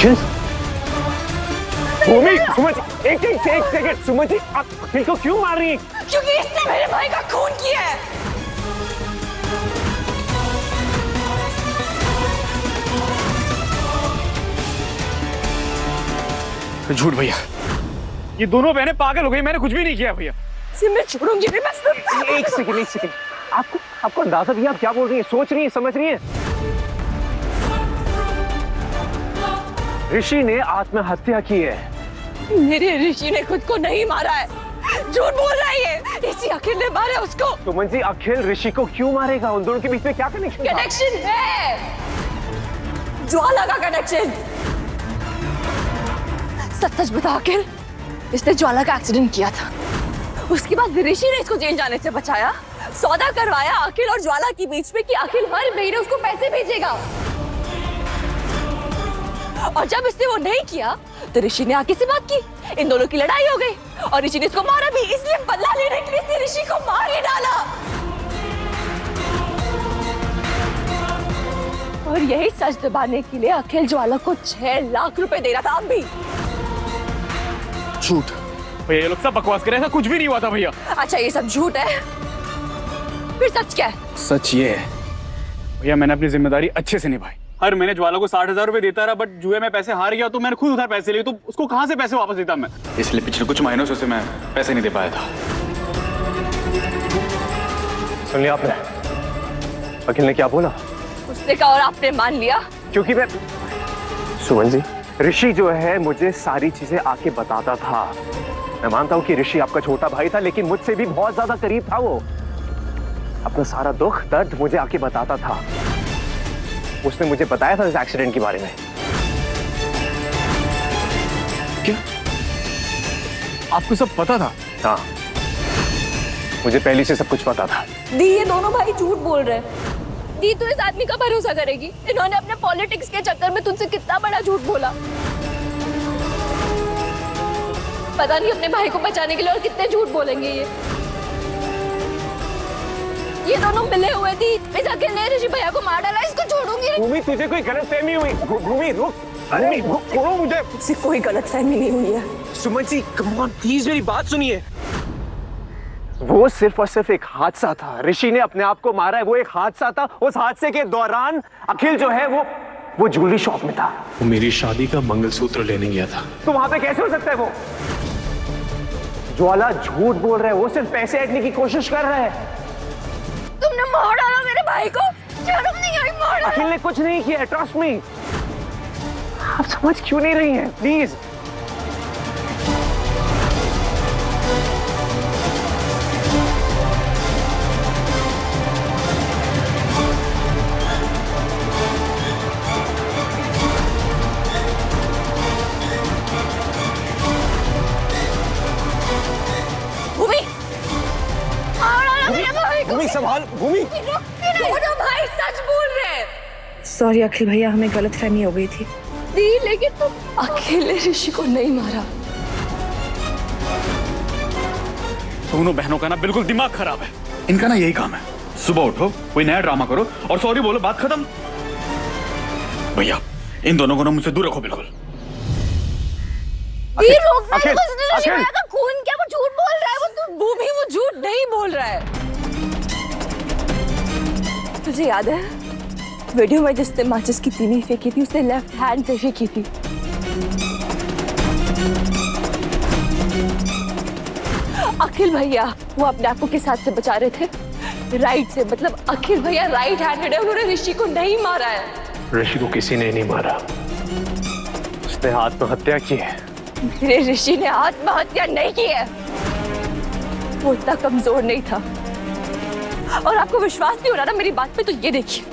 अखिल, भूमि, सुमन जी, एक सेकंड, सुमन जी, आप अखिल को क्यों मार रही हैं? क्योंकि इसने मेरे भाई का खून किया है। झूठ भैया, ये दोनों बहनें पागल हो गई, मैंने कुछ भी नहीं किया भैया। मैं छोड़ूंगी नहीं, मैं एक सेकंड, आपको अंदाजा भी, आप क्या बोल रही हैं, सोच रही हैं, समझ रही हैं? ऋषि ने आत्महत्या की है। मेरे ऋषि ने खुद को नहीं मारा है, झूठ बोल रहा है ये। इसी अखिल ने मारा उसको। सुमन जी, अखिल ऋषि को क्यों मारेगा? उन दोनों के बीच में क्या कनेक्शन था? कनेक्शन है, ज्वाला का कनेक्शन। सच सच बता अखिल, इसने ज्वाला का एक्सीडेंट किया था। उसके बाद ऋषि ने इसको जेल जाने से बचाया, सौदा करवाया अखिल और ज्वाला के बीच में कि अखिल हर महीने उसको पैसे भेजेगा। और जब इसने वो नहीं किया तो ऋषि ने आके से बात की, इन दोनों की लड़ाई हो गई और ऋषि ने इसको मारा भी। इसलिए बदला लेने के लिए इसने ऋषि को मार ही डाला। और यही सच दबाने के लिए अखिल ज्वाला को 6 लाख रुपए दे रहा था। अब भी झूठ भैया, ये लोग सब बकवास कर रहे हैं, ऐसा कुछ भी नहीं हुआ था भैया। अच्छा, ये सब झूठ है, फिर सच क्या है? सच ये है भैया, मैंने अपनी जिम्मेदारी अच्छे से निभाई। हर महीने ज्वाला को 60,000 रुपए देता रहा, बट जुए में पैसे हार गया तो मैंने खुद उधार पैसे लिए, तो उसको कहां से पैसे वापस देता मैं? इसलिए पिछले कुछ महीनों से उसे मैं पैसे नहीं दे पाया था। सुन लिया आपने अखिल ने क्या बोला? उसने कहा और आपने मान लिया? क्योंकि मैं, सुमन जी, ऋषि जो है मुझे सारी चीजें आके बताता था। मैं मानता हूं कि ऋषि आपका छोटा भाई था, लेकिन मुझसे भी बहुत ज्यादा करीब था। वो अपना सारा दुख दर्द मुझे आके बताता था। उसने मुझे बताया था इस एक्सीडेंट के बारे में। क्या आपको सब पता था? हाँ, मुझे पहले से सब कुछ पता था। दी, ये दोनों भाई झूठ बोल रहे हैं। दी, तू इस आदमी का भरोसा करेगी? इन्होंने अपने पॉलिटिक्स के चक्कर में तुझसे कितना बड़ा झूठ बोला। पता नहीं अपने भाई को बचाने के लिए और कितने झूठ बोलेंगे ये दोनों मिले हुए थी। इस अखिल ने ऋषि भैया को मार डाला, इसको छोड़ूंगी नहीं। भूमि, तुझे कोई गलतफहमी हुई? भूमि रुक, भूमि छोड़ो मुझे। मुझसे कोई गलतफहमी नहीं हुई है। Suman ji, come on please, मेरी बात सुनिए। वो सिर्फ और सिर्फ एक हादसा था। ऋषि ने अपने आप को मारा है, वो एक हादसा था। उस हादसे के दौरान अखिल जो है वो ज्वेलरी शॉप में था। वो मेरी शादी का मंगलसूत्र लेने गया था। तो वहां पे कैसे हो सकता है? वो ज्वाला झूठ बोल रहा है, वो सिर्फ पैसे ऐंठने की कोशिश कर रहा है। तुमने मार डाला मेरे भाई को, शर्म नहीं आई? मार डाला। अखिल ने कुछ नहीं किया, ट्रस्ट मी। आप समझ क्यों नहीं रही हैं? प्लीज। भूमि, मार डाला मेरे भाई को। भूमि संभाल, भूमि। दोनों भाई सच बोल रहे हैं। सॉरी अखिल भैया, हमें गलतफहमी हो गई थी। दी, लेकिन तुम अखिल ने ऋषि को नहीं मारा। दोनों बहनों का ना बिल्कुल दिमाग खराब है। इनका ना यही काम है, सुबह उठो, कोई नया ड्रामा करो और सॉरी बोलो, बात खत्म। भैया, इन दोनों को ना मुझसे दूर रखो बिल्कुल। दी, रोकना नहीं, उसने ऋषि भैया का खून किया। वो झूठ बोल रहा है। वो भूमि, वो झूठ नहीं बोल रहा है। तुझे याद है वीडियो में जिसने माचिस की तीली फेंकी थी, उसने लेफ्ट हैंड से फेंकी थी। अखिल भैया वो अपने आप को किस हाथ से बचा रहे थे? राइट से। मतलब अखिल भैया राइट हैंडेड है, उन्होंने ऋषि को नहीं मारा है। ऋषि को किसी ने नहीं मारा, उसने आत्महत्या की है। मेरे ऋषि ने आत्महत्या नहीं की है। वो इतना कमजोर नहीं था। और आपको विश्वास नहीं हो रहा ना मेरी बात पे, तो ये देखिए।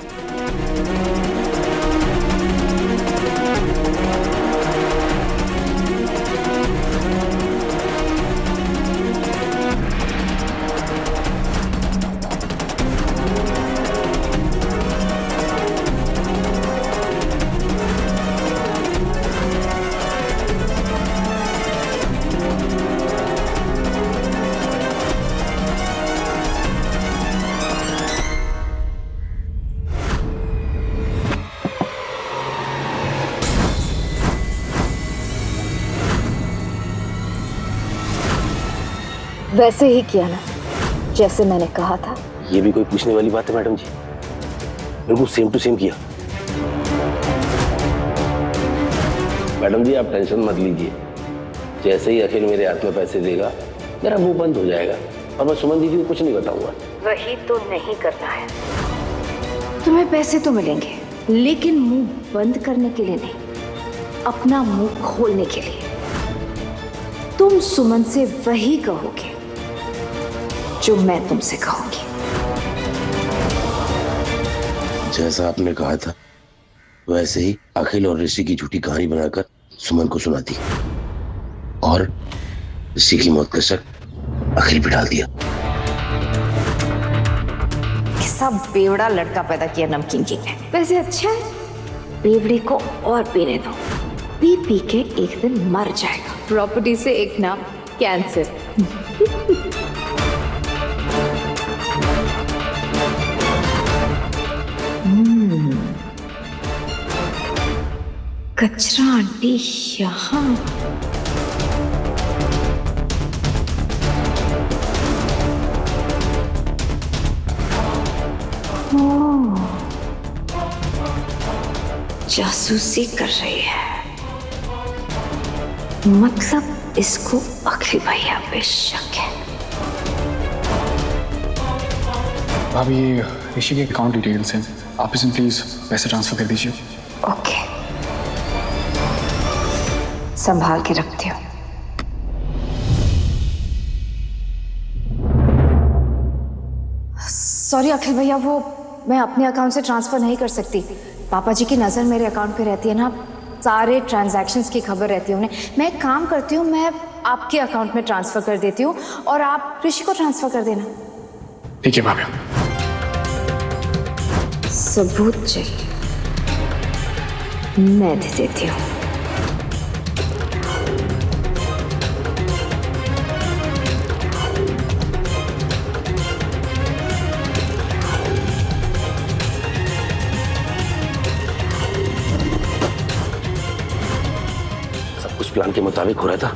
वैसे ही किया ना, जैसे मैंने कहा था। ये भी कोई पूछने वाली बात है मैडम जी? बिल्कुल सेम टू सेम किया। मैडम जी आप टेंशन मत लीजिए, जैसे ही अखिल मेरे हाथ में पैसे देगा मेरा मुंह बंद हो जाएगा और मैं सुमन दीदी को कुछ नहीं बताऊंगा। वही तो नहीं करना है। तुम्हें पैसे तो मिलेंगे, लेकिन मुंह बंद करने के लिए नहीं, अपना मुंह खोलने के लिए। तुम सुमन से वही कहोगे जो मैं तुमसे कहूंगी। जैसा आपने कहा था वैसे ही अखिल और ऋषि की झूठी कहानी बनाकर सुमन को सुना दी और ऋषि की मौत का शक अखिल पे डाल दिया। कैसा बेवड़ा लड़का पैदा किया नमकीन किंग ने। वैसे अच्छा है, बेवड़े को और पीने दो, पी पी के एक दिन मर जाएगा। प्रॉपर्टी से एक नाम, कैंसर। कचरा आंटी यहाँ। जासूसी कर रही है, मतलब इसको अखिल भैया पे शक है। भाभी ये ऋषि के अकाउंट डिटेल्स हैं, आप इसमें प्लीज पैसे ट्रांसफर कर दीजिए। ओके, संभाल के रखती हूँ। सॉरी अखिल भैया, वो मैं अपने अकाउंट से ट्रांसफर नहीं कर सकती। पापा जी की नज़र मेरे अकाउंट पे रहती है ना, सारे ट्रांजैक्शंस की खबर रहती है उन्हें। मैं एक काम करती हूँ, मैं आपके अकाउंट में ट्रांसफर कर देती हूँ और आप ऋषि को ट्रांसफर कर देना। ठीक है भाभी। सबूत चाहिए, मैं दे देती हूँ। प्लान के मुताबिक हो रहा था,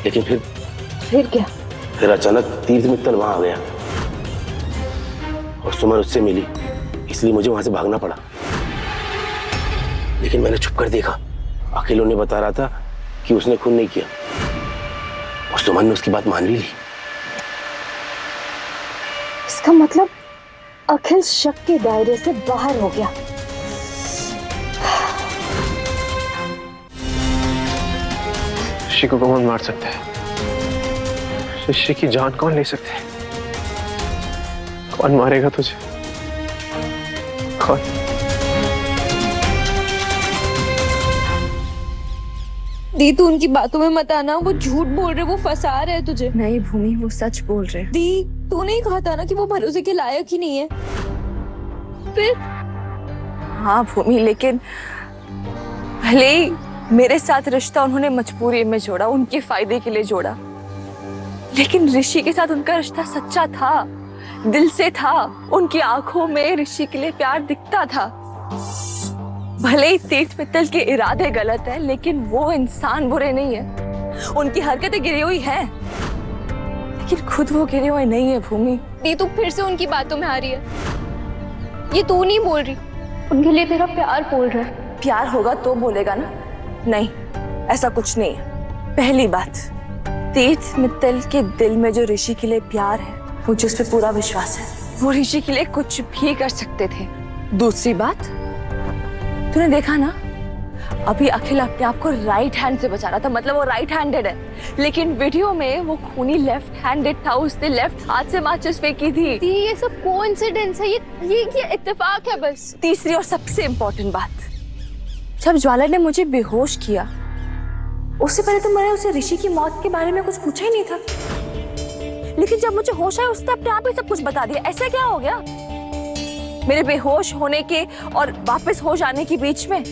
लेकिन फिर क्या? फिर अचानक तीर्थ मित्तल वहां आ गया और सुमन उससे मिली, इसलिए मुझे वहां से भागना पड़ा। लेकिन मैंने छुप कर देखा, अखिल उन्हें बता रहा था कि उसने खून नहीं किया और सुमन ने उसकी बात मान भी ली। इसका मतलब अखिल शक के दायरे से बाहर हो गया। ऋषि को कौन मार सकता है? ऋषि की जान कौन ले सकता है? कौन मारेगा तुझे? कौन? दी तू उनकी बातों में मत आना, वो झूठ बोल रहे, वो फंसा रहे हैं तुझे। नहीं भूमि, वो सच बोल रहे हैं। दी तू नहीं कहा था ना कि वो भरोसे के लायक ही नहीं है? फिर हाँ भूमि, लेकिन भले ही मेरे साथ रिश्ता उन्होंने मजबूरी में जोड़ा, उनके फायदे के लिए जोड़ा, लेकिन ऋषि के साथ उनका रिश्ता सच्चा था, दिल से था। उनकी आंखों में ऋषि के लिए प्यार दिखता था। भले ही तीर्थ मित्तल के इरादे गलत है, लेकिन वो इंसान बुरे नहीं है। उनकी हरकतें गिरी हुई है, लेकिन खुद वो गिरे हुए नहीं है भूमि। दी तू फिर से उनकी बातों में आ रही है। ये तू नहीं बोल रही, उनके लिए तेरा प्यार बोल रहा है। प्यार होगा तो बोलेगा ना। नहीं, ऐसा कुछ नहीं है। पहली बात, तीर्थ मित्तल के दिल में जो ऋषि के लिए प्यार है, मुझे उस पर पूरा विश्वास है। वो ऋषि के लिए कुछ भी कर सकते थे। दूसरी बात, तूने देखा ना, अभी अखिल अपने आप को राइट हैंड से बचा रहा था, मतलब वो राइट हैंडेड है, लेकिन वीडियो में वो खूनी लेफ्ट हैंडेड था। उसने लेफ्ट हाथ से माचिस फेंकी थी। ये सब कोइंसिडेंस है, ये इत्तेफाक है बस। तीसरी और सबसे इम्पोर्टेंट बात, जब ज्वाला ने मुझे बेहोश किया, उससे पहले तो मैंने उसे ऋषि की मौत के बारे में कुछ पूछा ही नहीं था, लेकिन जब मुझे होश आया उसने अपने आप ही सब कुछ बता दिया। ऐसा क्या हो गया मेरे बेहोश होने के और वापस होश आने के बीच में?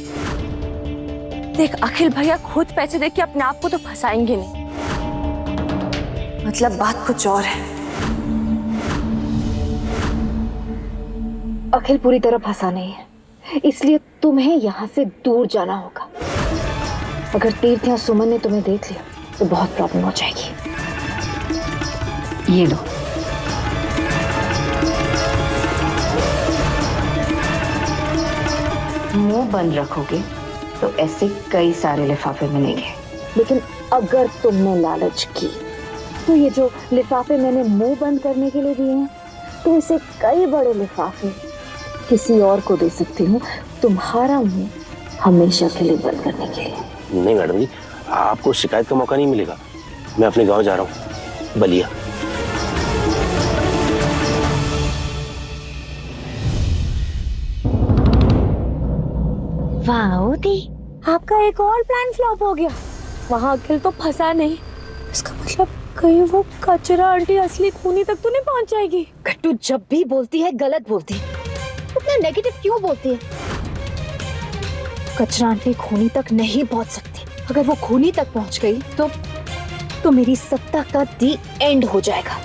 देख, अखिल भैया खुद पैसे देके अपने आप को तो फंसाएंगे नहीं, मतलब बात कुछ और है। अखिल पूरी तरह फंसा नहीं है, इसलिए तुम्हें यहाँ से दूर जाना होगा। अगर तीर्थ या सुमन ने तुम्हें देख लिया तो बहुत प्रॉब्लम हो जाएगी। ये लो। मुंह बंद रखोगे तो ऐसे कई सारे लिफाफे मिलेंगे, लेकिन अगर तुमने लालच की तो ये जो लिफाफे मैंने मुंह बंद करने के लिए दिए हैं, तो इसे कई बड़े लिफाफे किसी और को दे सकती हूँ तुम्हारा मुंह हमेशा के लिए बंद करने के लिए। नहीं मैडम जी, आपको शिकायत का मौका नहीं मिलेगा। मैं अपने गांव जा रहा हूँ, बलिया। वाह दी, आपका एक और प्लान फ्लॉप हो गया। वहाँ अखिल तो फंसा नहीं, इसका मतलब कहीं वो कचरा आंटी असली खूनी तक तो नहीं पहुँच जाएगी। कट्टू जब भी बोलती है गलत बोलती है। इतना नेगेटिव क्यों बोलती है? कचरा आंटी खूनी तक नहीं पहुँच सकती। अगर वो खूनी तक पहुँच गई तो मेरी सत्ता का दी एंड हो जाएगा।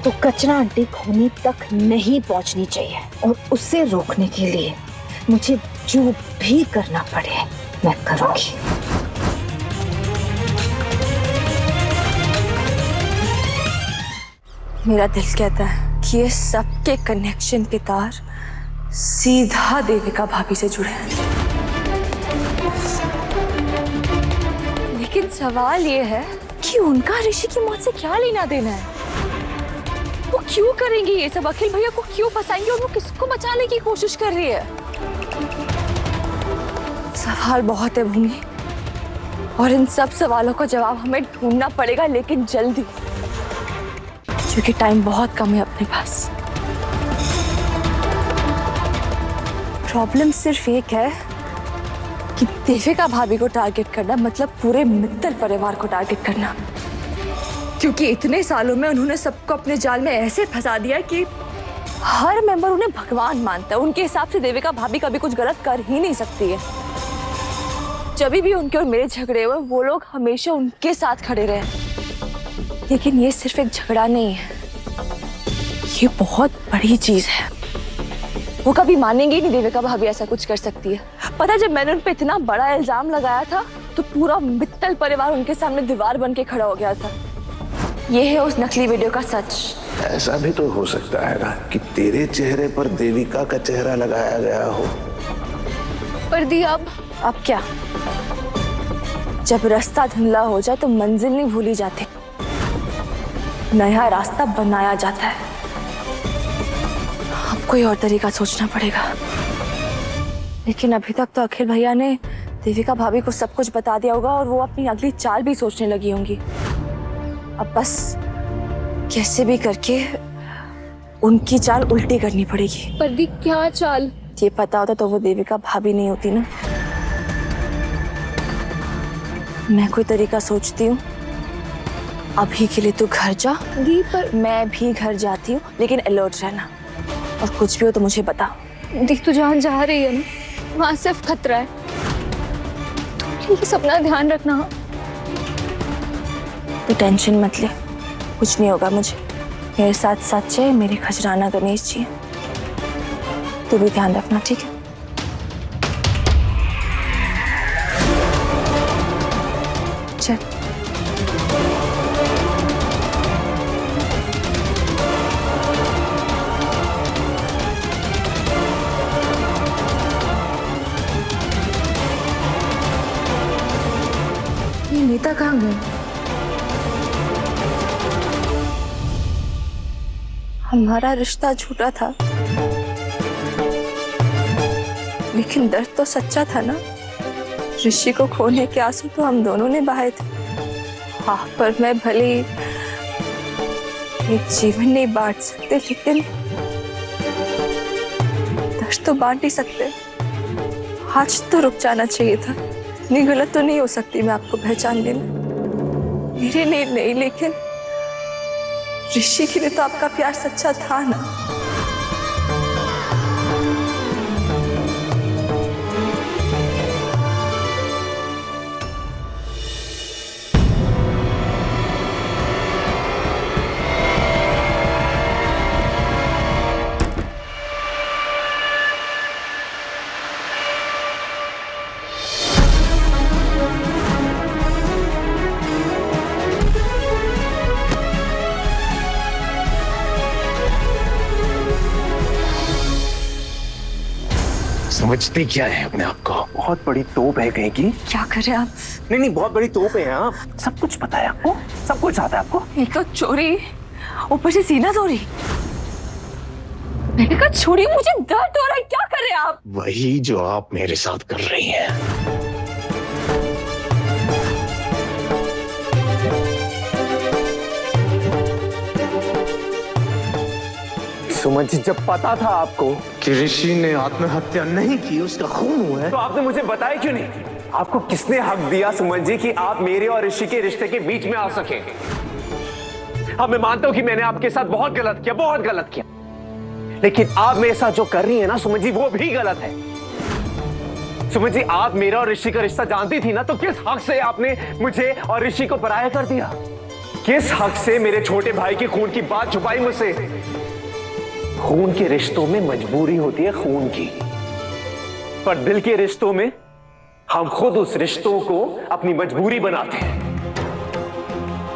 तो कचरा आंटी खूनी तक नहीं पहुँचनी चाहिए, और उसे रोकने के लिए मुझे जो भी करना पड़े मैं करूंगी। मेरा दिल कहता है कि ये सबके कनेक्शन के तार सीधा देविका भाभी से जुड़े हैं। लेकिन सवाल ये है कि उनका ऋषि की मौत से क्या लेना देना है? वो क्यों करेंगी ये सब? अखिल भैया को क्यों फंसाएंगे और वो किसको बचाने की कोशिश कर रही है? सवाल बहुत है भूमि, और इन सब सवालों का जवाब हमें ढूंढना पड़ेगा, लेकिन जल्दी, क्योंकि टाइम बहुत कम है अपने पास। प्रॉब्लम सिर्फ एक है कि देविका भाभी को टारगेट करना मतलब पूरे मित्तल परिवार को टारगेट करना, क्योंकि इतने सालों में उन्होंने सबको अपने जाल में ऐसे फंसा दिया कि हर मेंबर उन्हें भगवान मानता है। उनके हिसाब से देविका भाभी कभी कुछ गलत कर ही नहीं सकती है। जब भी उनके और मेरे झगड़े हुए, वो लोग हमेशा उनके साथ खड़े रहे। लेकिन ये सिर्फ एक झगड़ा नहीं है, ये बहुत बड़ी चीज है। वो कभी मानेंगे ही नहीं देविका भाभी ऐसा कुछ कर सकती है। पता है, जब मैंने उन पे इतना बड़ा इल्जाम लगाया था तो पूरा मित्तल परिवार उनके सामने दीवार बन के खड़ा हो गया था। ये है उस नकली वीडियो का सच। ऐसा भी तो हो सकता है ना कि तेरे चेहरे पर देविका का चेहरा लगाया गया हो। पर दी अब क्या? जब रास्ता धुंधला हो जाए तो मंजिल नहीं भूली जाती, नया रास्ता बनाया जाता है। अब कोई और तरीका सोचना पड़ेगा। लेकिन अभी तक तो अखिल भैया ने देविका भाभी को सब कुछ बता दिया होगा और वो अपनी अगली चाल भी सोचने लगी होंगी। अब बस कैसे भी करके उनकी चाल उल्टी करनी पड़ेगी। पर दी क्या चाल? ये पता होता तो वो देविका भाभी नहीं होती ना। मैं कोई तरीका सोचती हूँ। अभी के लिए तू घर जा दी, पर मैं भी घर जाती हूँ, लेकिन अलर्ट रहना, और कुछ भी हो तो मुझे बता। दी तू जहाँ जा रही है ना, वहाँ सिर्फ खतरा है। तू प्लीज अपना ध्यान रखना। तू टेंशन मत ले, कुछ नहीं होगा मुझे। मेरे साथ सच्चे मेरे खजराना गणेश जी हैं। तू भी ध्यान रखना, ठीक है? चल। ये नीता कहाँ गई? हमारा रिश्ता झूठा था, लेकिन दर्द तो सच्चा था ना। ऋषि को खोने के आंसू तो हम दोनों ने बहाए थे। हाँ, पर मैं भले एक जीवन नहीं बांट सकते, लेकिन दर्द तो बांट ही सकते। आज तो रुक जाना चाहिए था। इतनी गलत तो नहीं हो सकती मैं आपको पहचानने में। मेरे लिए नहीं, लेकिन ऋषि के लिए तो आपका प्यार सच्चा था ना। समझते क्या है अपने आप को? बहुत बड़ी तोप है कहीं की। क्या कर रहे हैं आप? नहीं, बहुत बड़ी तोप है आप। सब कुछ पता है आपको, सब कुछ आता है आपको। एक तो चोरी, ऊपर से सीना चोरी। मैंने कहा छोड़ी, मुझे दर्द हो रहा है। क्या कर रहे हैं आप? वही जो आप मेरे साथ कर रही हैं। सुमन जी, जब पता था आपको कि ऋषि ने आत्महत्या नहीं की, उसका खून हुआ है, तो आपने मुझे बताया क्यों नहीं? आपको किसने हक दिया सुमन जी कि आप मेरे और ऋषि के रिश्ते के बीच में आ सके? हाँ, मैं मानता हूं कि मैंने आपके साथ बहुत गलत किया, बहुत गलत किया, लेकिन आप मेरे साथ जो कर रही है ना सुमन जी, वो भी गलत है। सुमन जी, आप मेरा और ऋषि का रिश्ता जानती थी ना, तो किस हक से आपने मुझे और ऋषि को पराया कर दिया? किस हक से मेरे छोटे भाई के खून की बात छुपाई मुझसे? खून के रिश्तों में मजबूरी होती है, खून की, पर दिल के रिश्तों में हम खुद उस रिश्तों को अपनी मजबूरी बनाते हैं।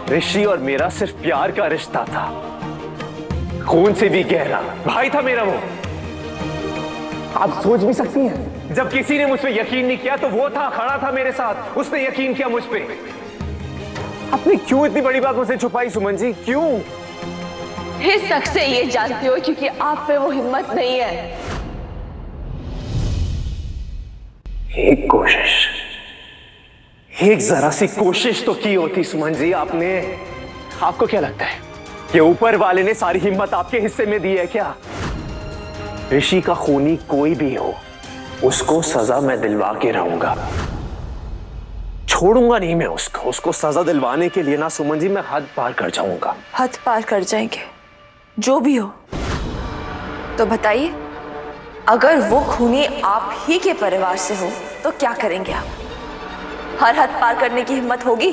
ऋषि और मेरा सिर्फ प्यार का रिश्ता था, खून से भी गहरा। भाई था मेरा वो। आप सोच भी सकती हैं, जब किसी ने मुझ पे यकीन नहीं किया तो वो था, खड़ा था मेरे साथ, उसने यकीन किया मुझ पे। आपने क्यों इतनी बड़ी बात मुझसे छुपाई सुमन जी, क्यों? इस शख्स से ये जानती हो क्योंकि आप पे वो हिम्मत नहीं है। एक कोशिश, एक जरा सी कोशिश तो की होती सुमन जी आपने। आपको क्या लगता है कि ऊपर वाले ने सारी हिम्मत आपके हिस्से में दी है क्या? ऋषि का खूनी कोई भी हो, उसको सजा मैं दिलवा के रहूंगा, छोड़ूंगा नहीं मैं उसको। उसको सजा दिलवाने के लिए ना सुमन जी, मैं हद पार कर जाऊंगा। हद पार कर जाएंगे, जो भी हो। तो बताइए, अगर वो खूनी आप ही के परिवार से हो तो क्या करेंगे आप? हर हद पार करने की हिम्मत होगी?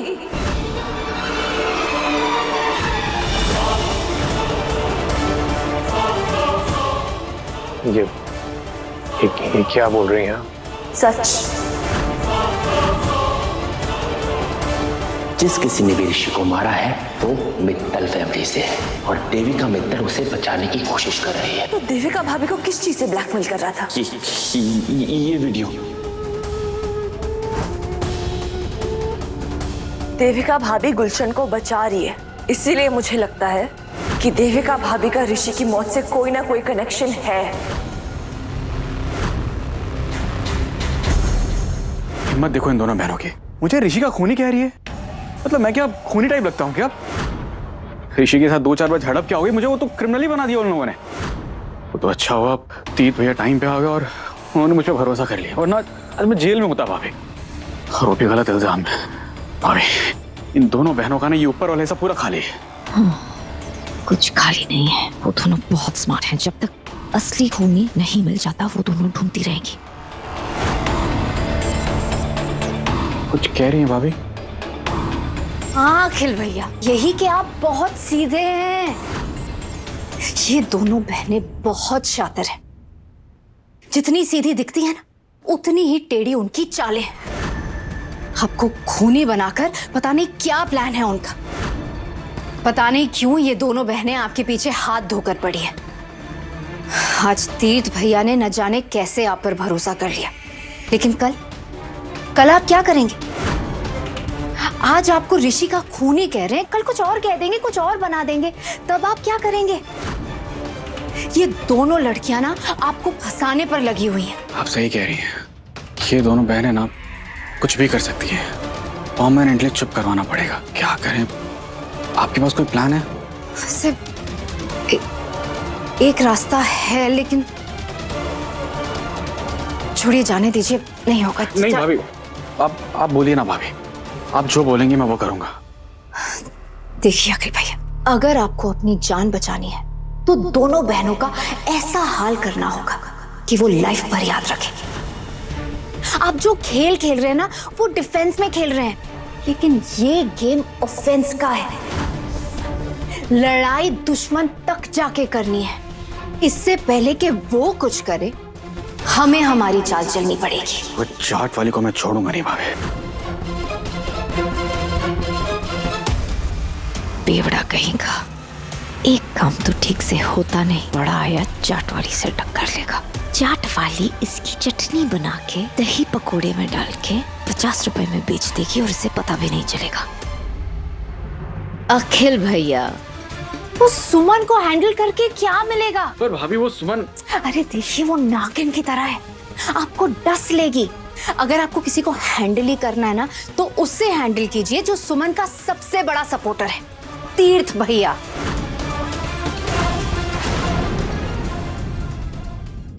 ये क्या बोल रही हैं? सच। जिस किसी ने भी ऋषि को मारा है वो मित्तल फैमिली से है, और देविका मित्तल उसे बचाने की कोशिश कर रही है। तो देविका भाभी को किस चीज से ब्लैकमेल कर रहा था? ये वीडियो। देविका भाभी गुलशन को बचा रही है, इसीलिए मुझे लगता है कि देविका भाभी का ऋषि की मौत से कोई ना कोई कनेक्शन है। हिम्मत देखो इन दोनों बहनों की। मुझे ऋषि का खूनी कह रही है। मतलब मैं क्या खूनी टाइप लगता हूँ क्या? ऋषि के साथ 2-4 बार झड़प क्या हो गई, मुझे वो तो क्रिमिनल ही बना दिया उन लोगों ने। वो तो अच्छा हुआ तीत भैया टाइम पे आ गया और उन्होंने मुझ पर भरोसा कर लिया, वरना आज मैं जेल में होता भाभी। और वो भी गलत इल्जाम में। भाभी, इन दोनों बहनों का ना ये ऊपर वाले सब पूरा खाली है। कुछ खाली नहीं है, वो दोनों बहुत स्मार्ट हैं। जब तक असली खूनी नहीं मिल जाता वो दोनों ढूंढती रहेंगी। कुछ कह रही हैं भाभी? हाँ अखिल भैया, यही कि आप बहुत सीधे हैं। ये दोनों बहनें बहुत शातिर हैं। जितनी सीधी दिखती है ना, उतनी ही टेढ़ी उनकी चालें हैं। आपको खूनी बनाकर पता नहीं क्या प्लान है उनका। पता नहीं क्यों ये दोनों बहनें आपके पीछे हाथ धोकर पड़ी है। आज तीर्थ भैया ने न जाने कैसे आप पर भरोसा कर लिया, लेकिन कल आप क्या करेंगे? आज आपको ऋषि का खूनी कह रहे हैं, कल कुछ और कह देंगे, कुछ और बना देंगे, तब आप क्या करेंगे? ये दोनों लड़कियां ना आपको फंसाने पर लगी हुई हैं। आप सही कह रही हैं। ये दोनों बहनें ना कुछ भी कर सकती हैं। परमानेंटली चुप करवाना पड़ेगा। क्या करें? आपके पास कोई प्लान है? वैसे एक रास्ता है, लेकिन छोड़िए, जाने दीजिए, नहीं होगा। नहीं भाभी, आप बोलिए ना भाभी। आप जो बोलेंगे मैं वो करूंगा। देखिए अखिल भैया, अगर आपको अपनी जान बचानी है तो दोनों बहनों का ऐसा हाल करना होगा कि वो लाइफ भर याद रखें। आप जो खेल खेल रहे हैं ना, वो डिफेंस में खेल रहे हैं, लेकिन ये गेम ऑफेंस का है। लड़ाई दुश्मन तक जाके करनी है। इससे पहले कि वो कुछ करे, हमें हमारी चाल चलनी पड़ेगी। वो जाट वाली को मैं छोड़ूंगा नहीं भाभी। बेवड़ा कहेगा, एक काम तो ठीक से होता नहीं, बड़ा आया चाट वाली से टक्कर लेगा। चाट वाली इसकी चटनी बना के दही पकोड़े में डाल के 50 रुपए में बेच देगी और इसे पता भी नहीं चलेगा। अखिल भैया, वो सुमन को हैंडल करके क्या मिलेगा? पर भाभी वो सुमन, अरे देखिए वो नागिन की तरह है, आपको डस लेगी। अगर आपको किसी को हैंडल ही करना है ना तो उससे हैंडल कीजिए जो सुमन का सबसे बड़ा सपोर्टर है, तीर्थ भैया।